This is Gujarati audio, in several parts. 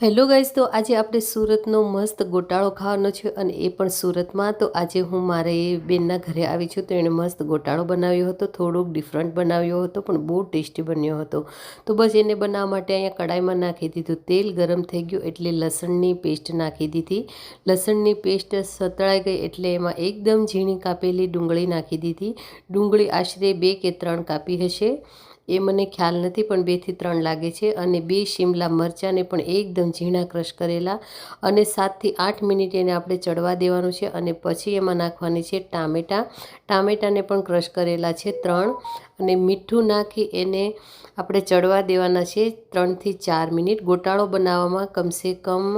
હેલો ગાઈઝ, તો આજે આપણે સુરતનો મસ્ત ગોટાળો ખાવાનો છે અને એ પણ સુરતમાં. તો આજે હું મારે બેનના ઘરે આવી છું, તો એણે મસ્ત ગોટાળો બનાવ્યો હતો. થોડોક ડિફરન્ટ બનાવ્યો હતો પણ બહુ ટેસ્ટી બન્યો હતો. તો બસ એને બનાવવા માટે અહીંયા કડાઈમાં નાખી દીધું તેલ. ગરમ થઈ ગયું એટલે લસણની પેસ્ટ નાખી દીધી. લસણની પેસ્ટ સતળાઈ ગઈ એટલે એમાં એકદમ ઝીણી કાપેલી ડુંગળી નાખી દીધી. ડુંગળી આશરે 2 કે 3 કાપી હશે, એ મને ખ્યાલ નથી, પણ 2 થી 3 લાગે છે. અને 2 શિમલા મરચાંને પણ એકદમ ઝીણા ક્રશ કરેલા, અને 7 થી 8 મિનિટ એને આપણે ચડવા દેવાનું છે. અને પછી એમાં નાખવાની છે ટામેટાને પણ ક્રશ કરેલા છે 3, અને મીઠું નાખી એને આપણે ચડવા દેવાના છે 3 થી 4 મિનિટ. ગોટાળો બનાવવામાં કમસે કમ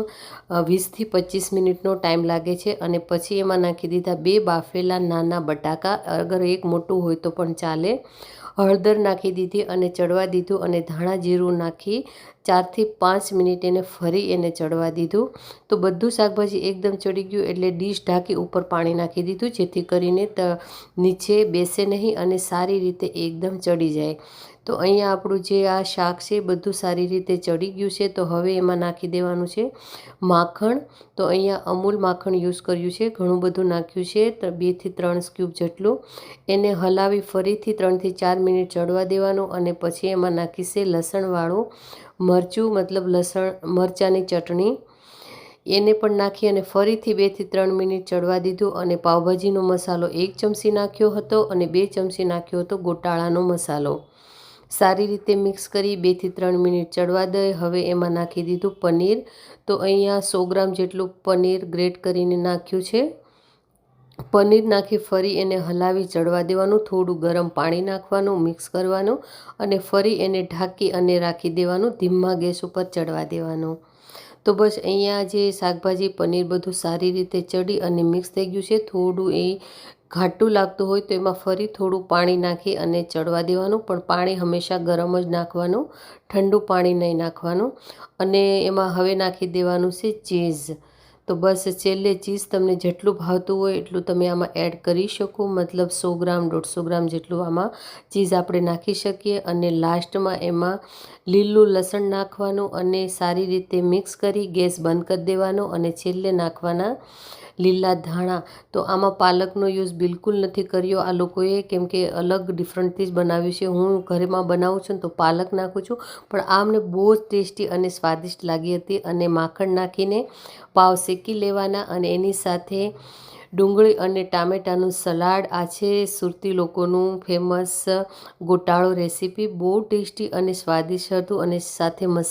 20 થી 25 મિનિટનો ટાઈમ લાગે છે. અને પછી એમાં નાખી દીધા 2 બાફેલા નાના બટાકા, અગર એક મોટું હોય તો પણ ચાલે. હળદર નાખી દીધી અને ચડવા દીધું, અને ધાણા જીરું નાખી 4 થી 5 મિનિટ એને ફરી એને ચડવા દીધું. તો બધું શાકભાજી એકદમ ચડી ગયું એટલે ડીશ ઢાંકી ઉપર પાણી નાખી દીધું, જેથી કરીને નીચે બેસે નહીં અને સારી રીતે એકદમ ચડી જાય. તો અહીંયા આપણું જે આ શાક છે બધું સારી રીતે ચડી ગયું છે. તો હવે એમાં નાખી દેવાનું છે માખણ. તો અહીંયા અમૂલ માખણ યુઝ કર્યું છે, ઘણું બધું નાખ્યું છે, 2 થી 3 સ્કૂપ જેટલું. એને હલાવી ફરીથી 3 થી 4 મિનિટ ચડવા દેવાનું. અને પછી એમાં નાખીશે લસણવાળું મરચું, મતલબ લસણ મરચાંની ચટણી. એને પણ નાખી અને ફરીથી 2 થી 3 મિનિટ ચડવા દીધું. અને પાવભાજીનો મસાલો 1 ચમચી નાખ્યો હતો અને 2 ચમચી નાખ્યો હતો ગોટાળાનો મસાલો. સારી રીતે મિક્સ કરી 2 થી 3 મિનિટ ચડવા દે. હવે એમાં નાખી દીધું પનીર. તો અહીંયા 100 ગ્રામ જેટલું પનીર ગ્રેટ કરીને નાખ્યું છે. પનીર નાખી ફરી એને હલાવી ચડવા દેવાનું. થોડું ગરમ પાણી નાખવાનું, મિક્સ કરવાનું, અને ફરી એને ઢાંકી અને રાખી દેવાનું, ધીમા ગેસ ઉપર ચડવા દેવાનું. તો બસ અહીંયા જે શાકભાજી પનીર બધું સારી રીતે ચડી અને મિક્સ થઈ ગયું છે. થોડું એ ઘાટું લાગતું હોય તો એમાં ફરી થોડું પાણી નાખી અને ચડવા દેવાનું, પણ પાણી હંમેશા ગરમ જ નાખવાનું, ઠંડુ પાણી નહીં નાખવાનું. અને એમાં હવે નાખી દેવાનું છે ચીઝ. તો બસ છેલ્લે ચીઝ તમને જેટલું ભાવતું હોય એટલું તમે આમાં એડ કરી શકો, મતલબ 100 ગ્રામ 150 ગ્રામ જેટલું આમાં ચીઝ આપણે નાખી શકીએ. અને લાસ્ટમાં એમાં લીલું લસણ નાખવાનું અને સારી રીતે મિક્સ કરી ગેસ બંધ કરી દેવાનો. અને છેલ્લે નાખવાના લીલા ધાણા. તો આમાં પાલકનો યુઝ બિલકુલ નથી કર્યો આ લોકોએ, કેમ કે અલગ ડિફરન્ટથી જ બનાવ્યું છે. હું ઘરમાં બનાવું છું ને તો પાલક નાખું છું, પણ આ અમને બહુ જ ટેસ્ટી અને સ્વાદિષ્ટ લાગી હતી. અને માખણ નાખીને પાવ શેકી લેવાના, અને એની સાથે ડુંગળી અને ટામેટાનું સલાડ. આ છે સુરતી લોકોનું ફેમસ ગોટાળો રેસીપી. બહુ ટેસ્ટી અને સ્વાદિષ્ટ હતું, અને સાથે